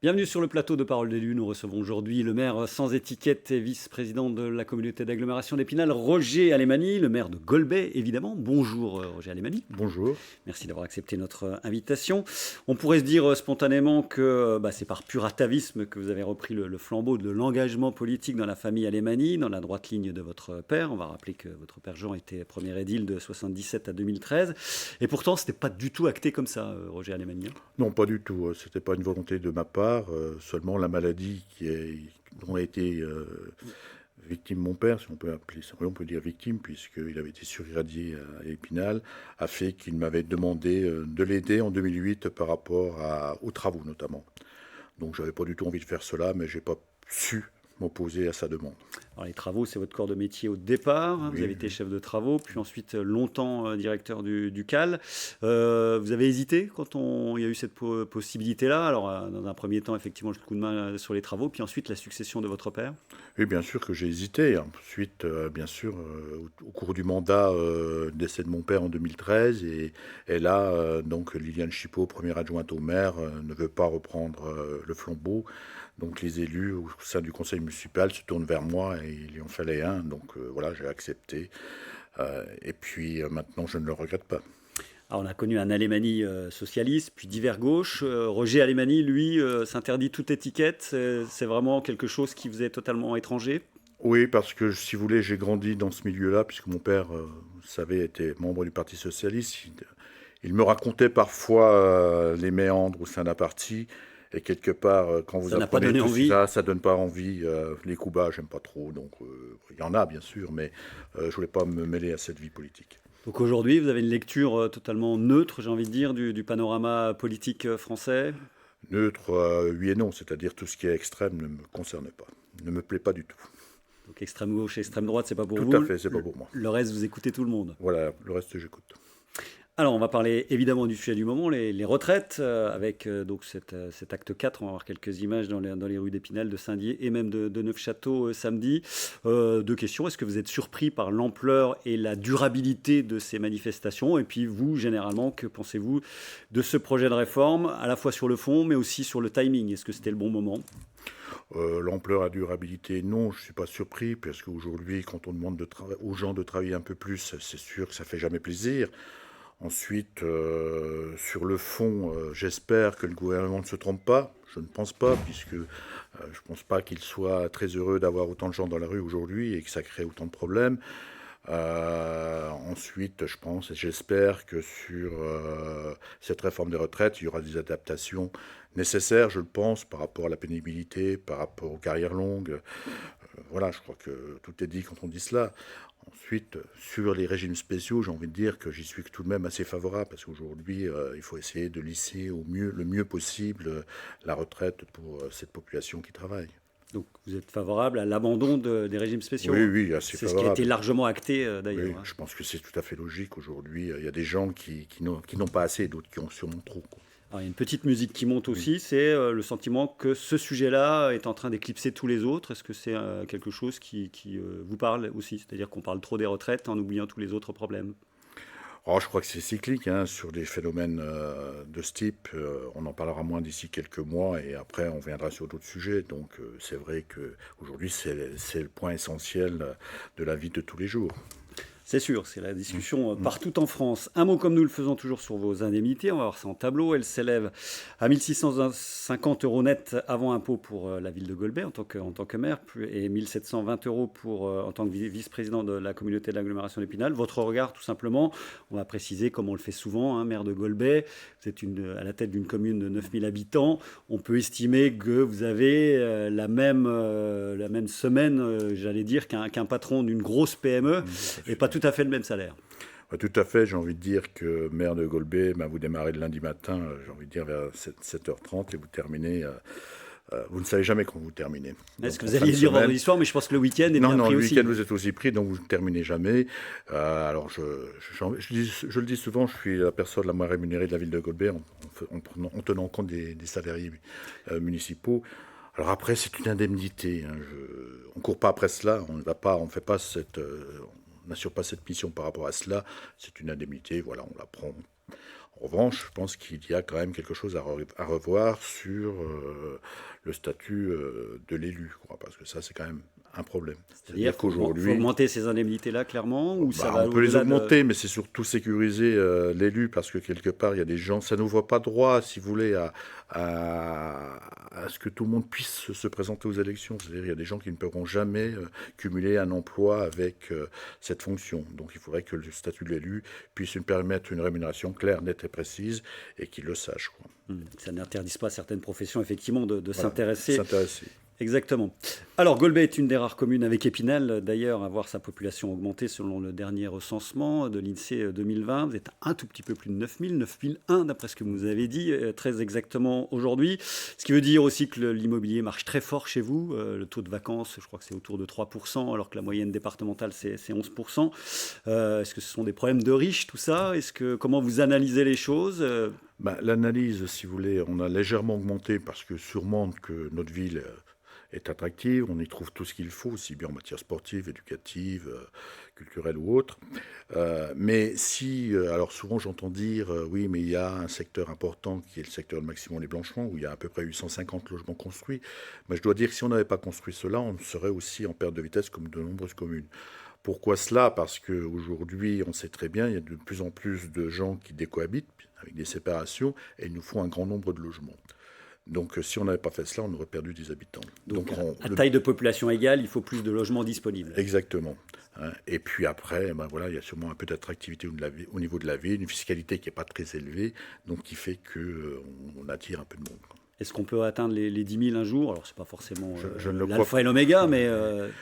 Bienvenue sur le plateau de Parole d'élu. Nous recevons aujourd'hui le maire sans étiquette et vice-président de la communauté d'agglomération d'Épinal, Roger Alemany, le maire de Golbey, évidemment. Bonjour Roger Alemany. Bonjour. Merci d'avoir accepté notre invitation. On pourrait se dire spontanément que c'est par pur atavisme que vous avez repris le flambeau de l'engagement politique dans la famille Alemany, dans la droite ligne de votre père. On va rappeler que votre père Jean était premier édile de 77 à 2013. Et pourtant, ce n'était pas du tout acté comme ça, Roger Alemany. Non, pas du tout. C'était pas une volonté de ma part. Seulement la maladie dont a été victime mon père, si on peut appeler ça, oui, on peut dire victime, puisqu'il avait été surirradié à Épinal, a fait qu'il m'avait demandé de l'aider en 2008 par rapport aux travaux notamment. Donc j'avais pas du tout envie de faire cela, mais j'ai pas su m'opposer à sa demande. Alors, les travaux, c'est votre corps de métier au départ. Vous Oui, avez été chef de travaux, puis ensuite longtemps directeur du CAL. Vous avez hésité quand il y a eu cette possibilité-là. Alors, dans un premier temps, effectivement, le coup de main sur les travaux, puis ensuite la succession de votre père. oui, bien sûr que j'ai hésité. Ensuite, bien sûr, au cours du mandat, décès de mon père en 2013, et là, donc Liliane Chipot, première adjointe au maire, ne veut pas reprendre le flambeau. Donc les élus au sein du conseil municipal se tournent vers moi et il y en fallait un. Donc voilà, j'ai accepté. Et puis maintenant, je ne le regrette pas. Alors, on a connu un Alemany socialiste, puis divers gauche. Roger Alemany, lui, s'interdit toute étiquette. C'est vraiment quelque chose qui vous est totalement étranger. Oui, parce que si vous voulez, j'ai grandi dans ce milieu-là, puisque mon père, vous savez, était membre du Parti socialiste. Il me racontait parfois les méandres au sein d'un parti. Et quelque part, quand vous Ça n'a pas apprenez donné tout envie. ça donne pas envie. Les coups bas, j'aime pas trop. Donc, il y en a, bien sûr, mais je voulais pas me mêler à cette vie politique. Donc aujourd'hui, vous avez une lecture totalement neutre, j'ai envie de dire, du panorama politique français. Neutre, oui et non, c'est-à-dire tout ce qui est extrême ne me concerne pas, ne me plaît pas du tout. Donc extrême gauche, extrême droite, c'est pas pour Tout vous. à fait, c'est pas pour moi. Le reste, vous écoutez tout le monde. Voilà, le reste, j'écoute. Alors, on va parler évidemment du sujet du moment, les retraites, avec donc cet acte 4. On va avoir quelques images dans les rues d'Épinal, de Saint-Dié et même de Neufchâteau samedi. Deux questions. Est-ce que vous êtes surpris par l'ampleur et la durabilité de ces manifestations? Et puis, vous, généralement, que pensez-vous de ce projet de réforme, à la fois sur le fond, mais aussi sur le timing? Est-ce que c'était le bon moment? L'ampleur, la durabilité, non, je ne suis pas surpris, parce qu'aujourd'hui, quand on demande aux gens de travailler un peu plus, c'est sûr que ça fait jamais plaisir. Ensuite, sur le fond, j'espère que le gouvernement ne se trompe pas. Je ne pense pas, puisque je ne pense pas qu'il soit très heureux d'avoir autant de gens dans la rue aujourd'hui et que ça crée autant de problèmes. Ensuite, je pense et j'espère que sur cette réforme des retraites, il y aura des adaptations nécessaires, je le pense, par rapport à la pénibilité, par rapport aux carrières longues. Voilà, je crois que tout est dit quand on dit cela. Ensuite, sur les régimes spéciaux, j'ai envie de dire que j'y suis tout de même assez favorable, parce qu'aujourd'hui, il faut essayer de lisser le mieux possible la retraite pour cette population qui travaille. Donc, vous êtes favorable à l'abandon des régimes spéciaux, Oui, hein. oui, assez C'est ce qui a été favorable. largement acté Oui, d'ailleurs, hein. je pense que c'est tout à fait logique aujourd'hui. Il y a des gens qui n'ont pas assez et d'autres qui ont sûrement trop, quoi. Alors, il y a une petite musique qui monte Oui. aussi, c'est le sentiment que ce sujet-là est en train d'éclipser tous les autres. Est-ce que c'est quelque chose qui vous parle aussi? C'est-à-dire qu'on parle trop des retraites en oubliant tous les autres problèmes. Oh, je crois que c'est cyclique, hein, sur des phénomènes de ce type. On en parlera moins d'ici quelques mois et après on viendra sur d'autres sujets. Donc c'est vrai qu'aujourd'hui c'est le point essentiel de la vie de tous les jours. C'est sûr, c'est la discussion partout en France. Un mot comme nous le faisons toujours sur vos indemnités, on va voir ça en tableau. Elles s'élèvent à 1650 euros net avant impôt pour la ville de Golbey en tant que maire, et 1720 euros en tant que vice-président de la communauté d'agglomération d'Épinal. Votre regard, tout simplement, on va préciser, comme on le fait souvent, hein, maire de Golbey, vous êtes à la tête d'une commune de 9000 habitants. On peut estimer que vous avez la même semaine, j'allais dire, qu'un patron d'une grosse PME, et pas tout à fait le même salaire. Ouais, tout à fait, j'ai envie de dire que maire de Golbey, vous démarrez le lundi matin, j'ai envie de dire vers 7h30 et vous terminez. Vous ne savez jamais quand vous terminez. Est-ce que Donc, en vous fin alliez de dire semaine, vendredi soir, mais je pense que le week-end est non, bien non, pris le aussi. week-end vous êtes aussi pris, donc vous ne terminez jamais. Alors je le dis souvent, je suis la personne la moins rémunérée de la ville de Golbey en tenant compte des salariés municipaux. Alors après, c'est une indemnité, hein, on ne court pas après cela, on fait pas on n'assure pas cette mission par rapport à cela. C'est une indemnité, voilà, on la prend. En revanche, je pense qu'il y a quand même quelque chose à revoir sur le statut de l'élu, quoi, parce que ça, c'est quand même un problème. C'est-à-dire qu'il faut augmenter ces indemnités-là, clairement, ou ça va on peut les au-delà augmenter, mais c'est surtout sécuriser l'élu, parce que quelque part, il y a des gens, ça n'ouvre pas droit, si vous voulez, à ce que tout le monde puisse se présenter aux élections. C'est-à-dire qu'il y a des gens qui ne pourront jamais cumuler un emploi avec cette fonction. Donc il faudrait que le statut de l'élu puisse lui permettre une rémunération claire, nette et précise, et qu'il le sache, quoi. Ça n'interdise pas certaines professions, effectivement, de Voilà, s'intéresser. s'intéresser. Exactement. Alors, Golbet est une des rares communes avec Épinal, d'ailleurs, à voir sa population augmenter selon le dernier recensement de l'INSEE 2020. Vous êtes un tout petit peu plus de 9000, 9001 d'après ce que vous nous avez dit, très exactement aujourd'hui. Ce qui veut dire aussi que l'immobilier marche très fort chez vous. Le taux de vacances, je crois que c'est autour de 3%, alors que la moyenne départementale, c'est 11%. Est-ce que ce sont des problèmes de riches, tout ça? Comment vous analysez les choses? L'analyse, si vous voulez, on a légèrement augmenté parce que sûrement que notre ville est attractive, on y trouve tout ce qu'il faut, aussi bien en matière sportive, éducative, culturelle ou autre. Mais si, alors souvent j'entends dire, oui, mais il y a un secteur important qui est le secteur de Maximont-les-Blanchemont, où il y a à peu près 850 logements construits. Mais je dois dire que si on n'avait pas construit cela, on serait aussi en perte de vitesse comme de nombreuses communes. Pourquoi cela? Parce qu'aujourd'hui, on sait très bien, il y a de plus en plus de gens qui décohabitent avec des séparations, et il nous faut un grand nombre de logements. Donc, si on n'avait pas fait cela, on aurait perdu des habitants. Donc à taille de population égale, il faut plus de logements disponibles. Exactement. Et puis après, voilà, il y a sûrement un peu d'attractivité au niveau de la ville, une fiscalité qui n'est pas très élevée, donc qui fait qu'on attire un peu de monde. Est-ce qu'on peut atteindre les 10 000 un jour? Alors, ce n'est pas forcément l'alpha et l'oméga, mais...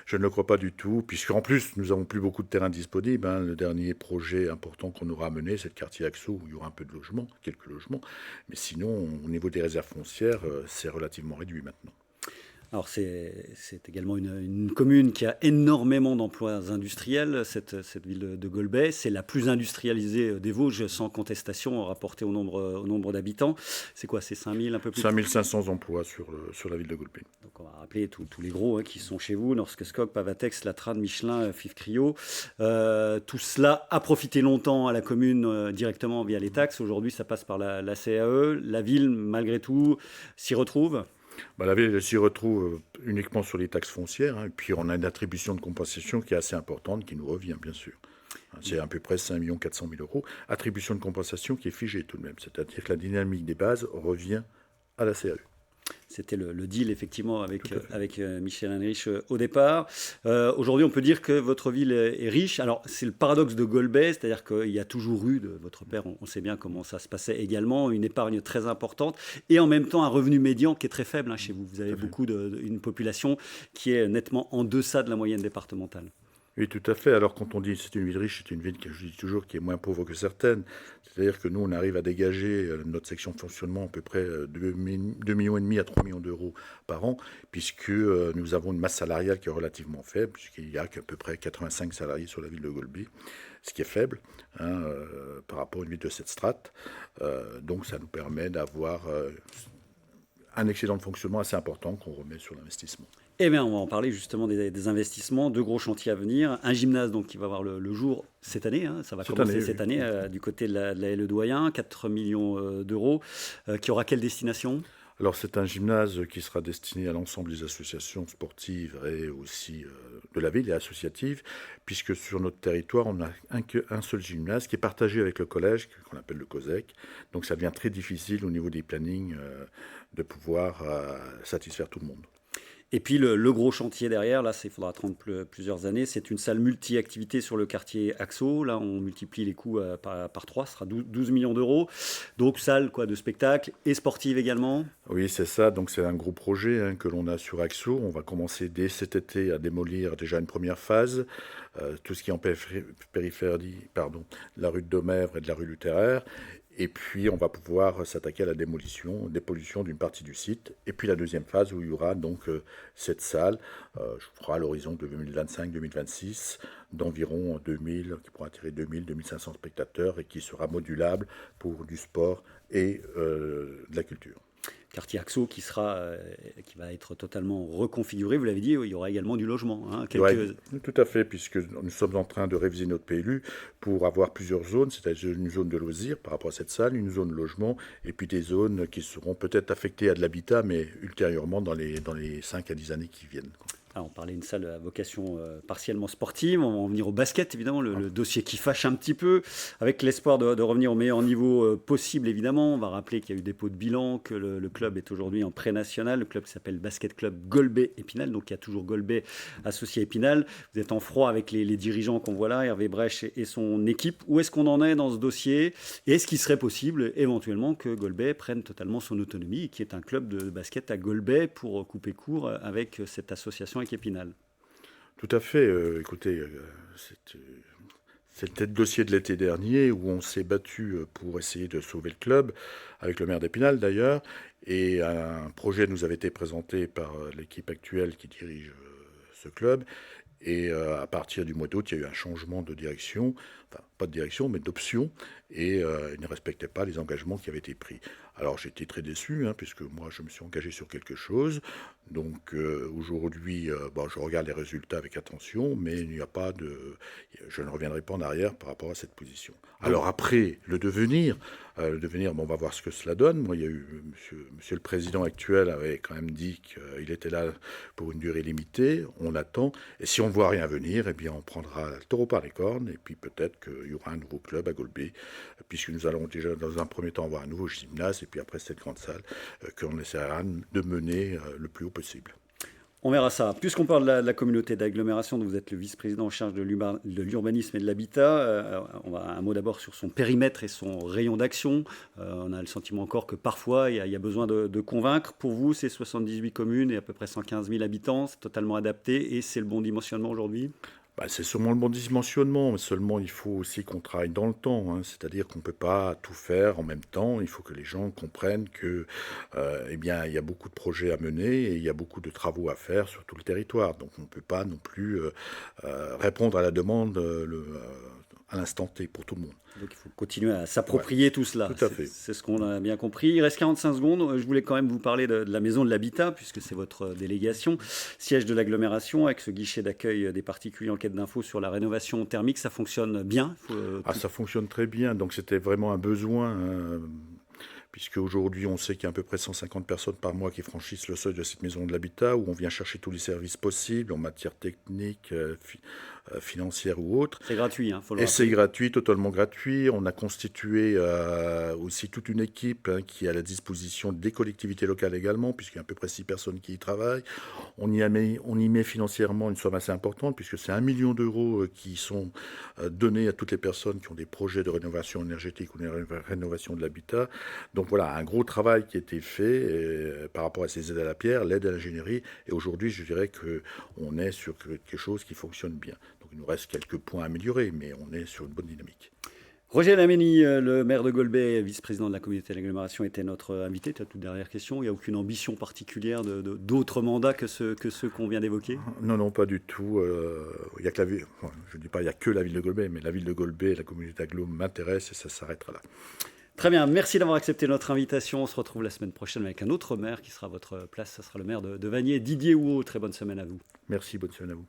Je ne le crois pas du tout, puisqu'en plus, nous n'avons plus beaucoup de terrain disponible. Le dernier projet important qu'on aura mené, c'est le quartier Axo, où il y aura un peu de logements, quelques logements. Mais sinon, au niveau des réserves foncières, c'est relativement réduit maintenant. Alors c'est également une commune qui a énormément d'emplois industriels, cette ville de Golbet. C'est la plus industrialisée des Vosges, sans contestation, rapportée au nombre d'habitants. C'est quoi, c'est 5000, un peu plus? 5500 emplois sur la ville de Golbet. Donc on va rappeler tous les gros qui sont chez vous, Norske Skog, Pavatex, Latran, Michelin, Fif Cryo. Tout cela a profité longtemps à la commune directement via les taxes. Aujourd'hui, ça passe par la CAE. La ville, malgré tout, s'y retrouve. La ville s'y retrouve uniquement sur les taxes foncières, et puis on a une attribution de compensation qui est assez importante, qui nous revient bien sûr. C'est à peu près 5 400 000 euros. Attribution de compensation qui est figée tout de même, c'est-à-dire que la dynamique des bases revient à la CAE. C'était le deal, effectivement, avec Michel Heinrich au départ. Aujourd'hui, on peut dire que votre ville est riche. Alors, c'est le paradoxe de Golbet, c'est-à-dire qu'il y a toujours eu, de votre père, on sait bien comment ça se passait également, une épargne très importante et en même temps un revenu médian qui est très faible chez vous. Vous avez une population qui est nettement en deçà de la moyenne départementale. Oui, tout à fait. Alors, quand on dit c'est une ville riche, c'est une ville, je dis toujours, qui est moins pauvre que certaines. C'est-à-dire que nous, on arrive à dégager notre section de fonctionnement à peu près 2,5 millions à 3 millions d'euros par an, puisque nous avons une masse salariale qui est relativement faible, puisqu'il y a qu'à peu près 85 salariés sur la ville de Golbet, ce qui est faible par rapport à une ville de cette strate. Donc, ça nous permet d'avoir un excédent de fonctionnement assez important qu'on remet sur l'investissement. Eh bien, on va en parler justement des investissements, deux gros chantiers à venir. Un gymnase donc, qui va voir le jour cette année, ça va commencer cette année du côté de la LE Doyen, 4 millions d'euros, qui aura quelle destination? Alors c'est un gymnase qui sera destiné à l'ensemble des associations sportives et aussi de la ville et associatives, puisque sur notre territoire, on n'a qu'un seul gymnase qui est partagé avec le collège, qu'on appelle le COSEC. Donc ça devient très difficile au niveau des plannings de pouvoir satisfaire tout le monde. Et puis le gros chantier derrière, là, il faudra attendre plusieurs années, c'est une salle multi-activité sur le quartier Axo. Là, on multiplie les coûts par 3, ce sera 12 millions d'euros. Donc salle de spectacle et sportive également. Oui, c'est ça. Donc c'est un gros projet que l'on a sur Axo. On va commencer dès cet été à démolir déjà une première phase. Tout ce qui est en périphérie, de la rue de Domèvre et de la rue Littéraire. Et puis, on va pouvoir s'attaquer à la dépollution d'une partie du site. Et puis, la deuxième phase où il y aura donc cette salle, je crois à l'horizon de 2025-2026, d'environ 2000, qui pourra attirer 2000-2500 spectateurs et qui sera modulable pour du sport et de la culture. quartier Axo qui va être totalement reconfiguré. Vous l'avez dit, il y aura également du logement. Tout à fait, puisque nous sommes en train de réviser notre PLU pour avoir plusieurs zones, c'est-à-dire une zone de loisirs par rapport à cette salle, une zone de logement, et puis des zones qui seront peut-être affectées à de l'habitat, mais ultérieurement dans les 5 à 10 années qui viennent. Alors, on parlait d'une salle à vocation partiellement sportive. On va en venir au basket, évidemment, le dossier qui fâche un petit peu, avec l'espoir de revenir au meilleur niveau possible, évidemment. On va rappeler qu'il y a eu dépôt de bilan, que le club est aujourd'hui en pré-national, le club qui s'appelle Basket Club Golbet-Épinal, donc il y a toujours Golbet associé à Épinal. Vous êtes en froid avec les dirigeants qu'on voit là, Hervé Brech et son équipe. Où est-ce qu'on en est dans ce dossier? Et est-ce qu'il serait possible, éventuellement, que Golbet prenne totalement son autonomie, qui est un club de basket à Golbet, pour couper court avec cette association Épinal? Tout à fait. Écoutez, c'était le dossier de l'été dernier où on s'est battu pour essayer de sauver le club, avec le maire d'Épinal d'ailleurs, et un projet nous avait été présenté par l'équipe actuelle qui dirige ce club. Et à partir du mois d'août, il y a eu un changement de direction, enfin pas de direction, mais d'option, et ils ne respectaient pas les engagements qui avaient été pris. Alors j'étais très déçu, puisque moi je me suis engagé sur quelque chose. Donc aujourd'hui, je regarde les résultats avec attention, mais il n'y a pas de, je ne reviendrai pas en arrière par rapport à cette position. Alors après, le devenir, on va voir ce que cela donne. Moi, il y a eu monsieur le président actuel avait quand même dit qu'il était là pour une durée limitée. On attend, et si on ne voit rien venir, eh bien on prendra le taureau par les cornes, et puis peut-être qu'il y aura un nouveau club à Golbet, puisque nous allons déjà dans un premier temps avoir un nouveau gymnase, et puis après cette grande salle qu'on essaiera de mener le plus haut possible. On verra ça. Puisqu'on parle de la communauté d'agglomération, dont vous êtes le vice-président en charge de l'urbanisme et de l'habitat, on va un mot d'abord sur son périmètre et son rayon d'action. On a le sentiment encore que parfois il y a besoin de convaincre. Pour vous, c'est 78 communes et à peu près 115 000 habitants, c'est totalement adapté et c'est le bon dimensionnement aujourd'hui? C'est sûrement le bon dimensionnement, mais seulement il faut aussi qu'on travaille dans le temps. C'est-à-dire qu'on ne peut pas tout faire en même temps. Il faut que les gens comprennent que, il y a beaucoup de projets à mener et il y a beaucoup de travaux à faire sur tout le territoire. Donc on ne peut pas non plus répondre à la demande à l'instant T pour tout le monde. Donc il faut continuer à s'approprier tout cela. Tout à fait. C'est ce qu'on a bien compris. Il reste 45 secondes. Je voulais quand même vous parler de la maison de l'habitat, puisque c'est votre délégation, siège de l'agglomération, avec ce guichet d'accueil des particuliers en quête d'infos sur la rénovation thermique. Ça fonctionne bien? Ça fonctionne très bien. Donc c'était vraiment un besoin. Puisque aujourd'hui, on sait qu'il y a à peu près 150 personnes par mois qui franchissent le seuil de cette maison de l'habitat, où on vient chercher tous les services possibles en matière technique, financière ou autre. C'est gratuit, faut le rappeler. Et c'est gratuit, totalement gratuit. On a constitué aussi toute une équipe qui est à la disposition des collectivités locales également, puisqu'il y a à peu près 6 personnes qui y travaillent. On y met financièrement une somme assez importante, puisque c'est 1 million d'euros qui sont donnés à toutes les personnes qui ont des projets de rénovation énergétique ou de rénovation de l'habitat. Donc voilà, un gros travail qui a été fait par rapport à ces aides à la pierre, l'aide à l'ingénierie. Et aujourd'hui, je dirais qu'on est sur quelque chose qui fonctionne bien. Donc il nous reste quelques points à améliorer, mais on est sur une bonne dynamique. Roger Laménie, le maire de Golbet, vice-président de la communauté d'agglomération, était notre invité. Tu as toute dernière question. Il n'y a aucune ambition particulière d'autres mandats que ceux qu'on vient d'évoquer? Non, pas du tout. Il y a que je ne dis pas il n'y a que la ville de Golbet, mais la ville de Golbet et la communauté d'agglo m'intéressent et ça s'arrêtera là. Très bien, merci d'avoir accepté notre invitation. On se retrouve la semaine prochaine avec un autre maire qui sera à votre place. Ce sera le maire de Vanier, Didier Houot. Très bonne semaine à vous. Merci, bonne semaine à vous.